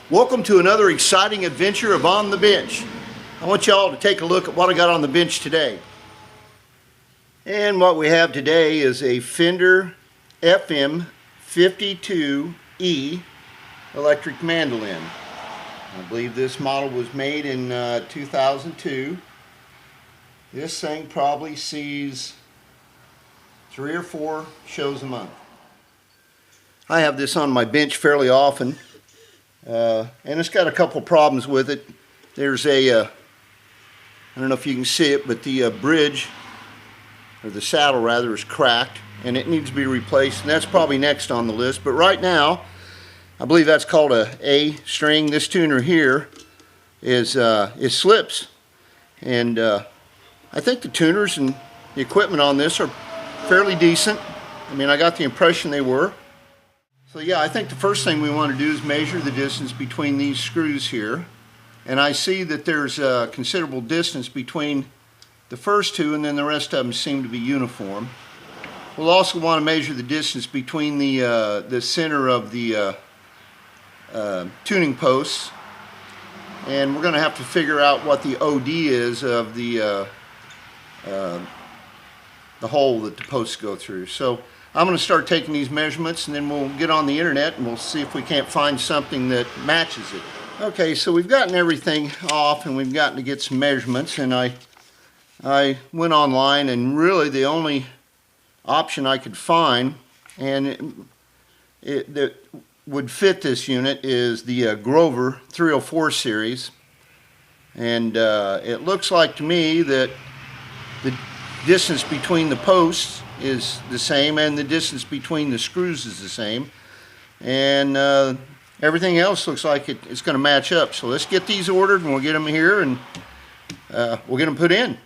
Welcome to another exciting adventure of On the Bench. I want y'all to take a look at what I got on the bench today. And what we have today is a Fender FM-52E electric mandolin. I believe this model was made in 2002. This thing probably sees 3 or 4 shows a month. I have this on my bench fairly often. And it's got a couple problems with it. There's I don't know if you can see it, but the bridge, or the saddle rather, is cracked and it needs to be replaced, and that's probably next on the list. But right now, I believe that's called a A string. This tuner here is it slips, and I think the tuners and the equipment on this are fairly decent. I mean, I got the impression they were. So yeah, I think the first thing we want to do is measure the distance between these screws here. And I see that there's a considerable distance between the first two, and then the rest of them seem to be uniform. We'll also want to measure the distance between the center of the tuning posts. And we're going to have to figure out what the OD is of the hole that the posts go through. So I'm going to start taking these measurements, and then we'll get on the internet and we'll see if we can't find something that matches it. Okay, so we've gotten everything off and we've gotten to get some measurements, and I went online, and really the only option I could find and that would fit this unit is the Grover 304 series. And it looks like to me that the distance between the posts is the same, and the distance between the screws is the same, and everything else looks like it's going to match up. So let's get these ordered and we'll get them here, and we'll get them put in.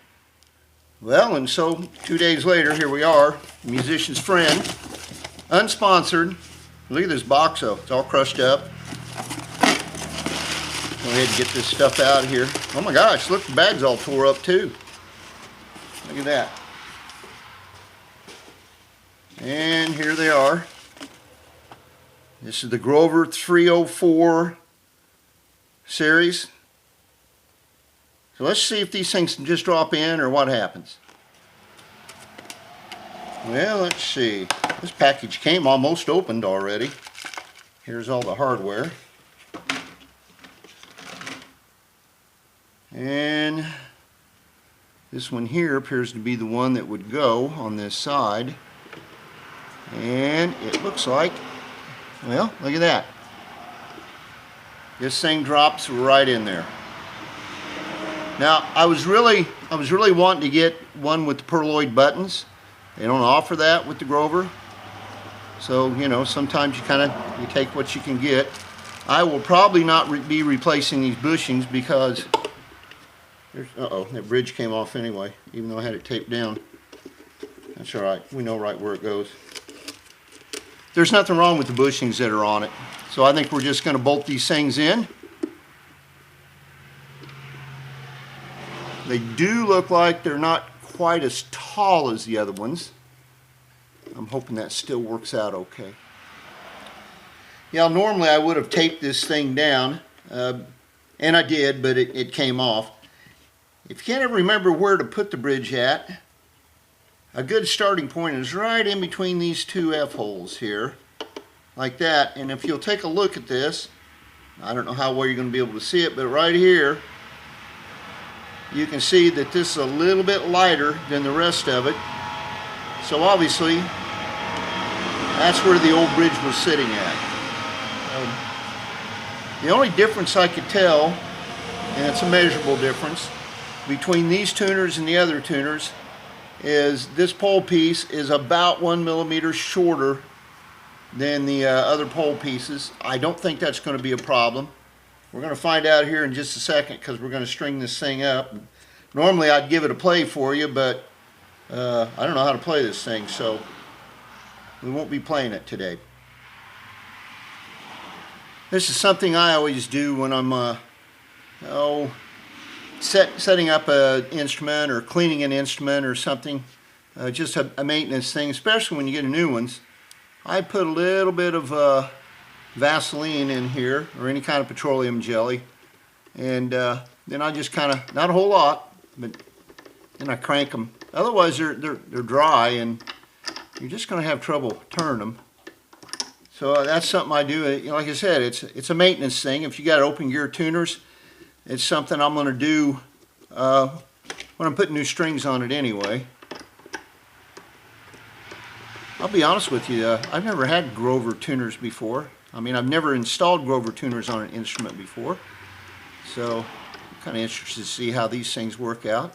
Well, and so 2 days later, here we are, Musician's Friend, unsponsored. Look at this box though, it's all crushed up. Go ahead and get this stuff out of here. Oh my gosh, look, the bag's all tore up too. Look at that. And here they are. This is the Grover 304 series. So let's see if these things can just drop in or what happens. Well, let's see. This package came almost opened already. Here's all the hardware. And this one here appears to be the one that would go on this side. And it looks like, well, look at that. This thing drops right in there. Now, I was really wanting to get one with the pearloid buttons. They don't offer that with the Grover. So, you know, sometimes you take what you can get. I will probably not be replacing these bushings because there's, that bridge came off anyway, even though I had it taped down. That's all right. We know right where it goes. There's nothing wrong with the bushings that are on it. So I think we're just going to bolt these things in. They do look like they're not quite as tall as the other ones. I'm hoping that still works out okay. Yeah, normally I would have taped this thing down, and I did, but it came off. If you can't ever remember where to put the bridge at, a good starting point is right in between these two F-holes here, like that. And if you'll take a look at this, I don't know how well you're going to be able to see it, but right here, you can see that this is a little bit lighter than the rest of it. So obviously, that's where the old bridge was sitting at. The only difference I could tell, and it's a measurable difference, between these tuners and the other tuners, is this pole piece is about 1 millimeter shorter than the other pole pieces. I don't think that's going to be a problem. We're going to find out here in just a second, because we're going to string this thing up. Normally I'd give it a play for you, but I don't know how to play this thing, so we won't be playing it today. This is something I always do when I'm setting up an instrument or cleaning an instrument or something, just a maintenance thing, especially when you get new ones. I put a little bit of Vaseline in here, or any kind of petroleum jelly, and then I just kind of, not a whole lot, but then I crank them. Otherwise they're dry and you're just going to have trouble turning them. So that's something I do. You know, like I said, it's a maintenance thing. If you got open gear tuners, it's something I'm going to do when I'm putting new strings on it anyway. I'll be honest with you, I've never had Grover tuners before. I mean, I've never installed Grover tuners on an instrument before. So I'm kind of interested to see how these things work out.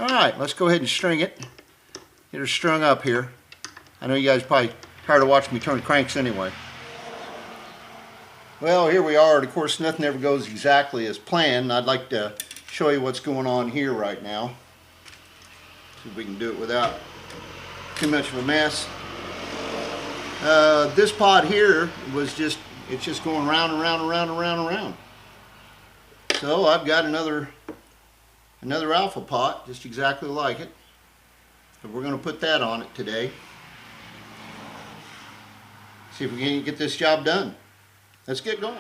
Alright, let's go ahead and string it. Get her strung up here. I know you guys are probably tired of watching me turn cranks anyway. Well, here we are, and of course nothing ever goes exactly as planned. I'd like to show you what's going on here right now. See if we can do it without too much of a mess. This pod here was it's just going round and round and round and round and round. So I've got another alpha pot, just exactly like it. So we're going to put that on it today. See if we can get this job done. Let's get going.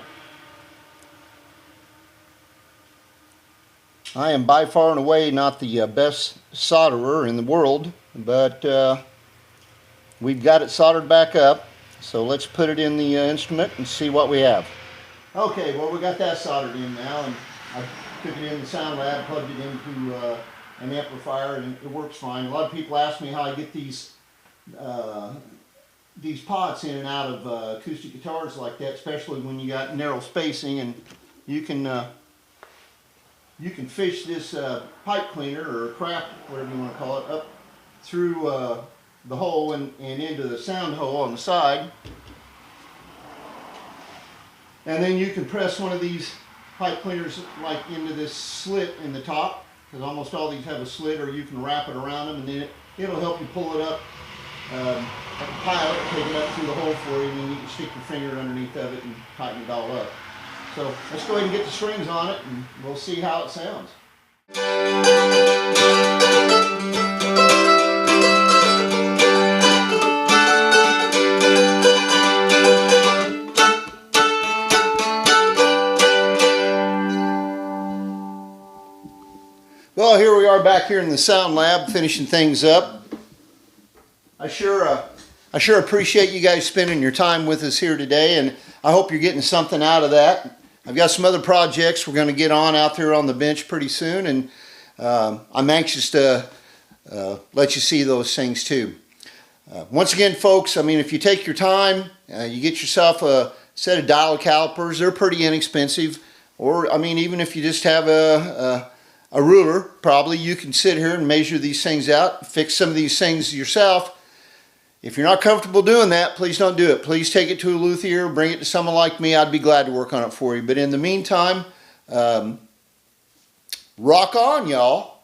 I am by far and away not the best solderer in the world, but we've got it soldered back up. So let's put it in the instrument and see what we have. Okay, well, we got that soldered in now, and I took it in the sound lab, plugged it into an amplifier, and it works fine. A lot of people ask me how I get these pots in and out of acoustic guitars like that, especially when you got narrow spacing, and you can fish this pipe cleaner or craft, whatever you want to call it, up through the hole and into the sound hole on the side, and then you can press one of these pipe cleaners like into this slit in the top, because almost all these have a slit, or you can wrap it around them, and then it'll help you pull it up like a pilot, take it up through the hole for you, and then you can stick your finger underneath of it and tighten it all up. So let's go ahead and get the strings on it, and we'll see how it sounds. Well, here we are back here in the sound lab, finishing things up. I sure appreciate you guys spending your time with us here today, and I hope you're getting something out of that. I've got some other projects we're going to get on out there on the bench pretty soon, and I'm anxious to let you see those things too. Once again, folks, I mean, if you take your time, you get yourself a set of dial calipers. They're pretty inexpensive. Or, I mean, even if you just have a ruler, probably you can sit here and measure these things out, fix some of these things yourself. If you're not comfortable doing that, please don't do it. Please take it to a luthier, bring it to someone like me. I'd be glad to work on it for you. But in the meantime, rock on, y'all.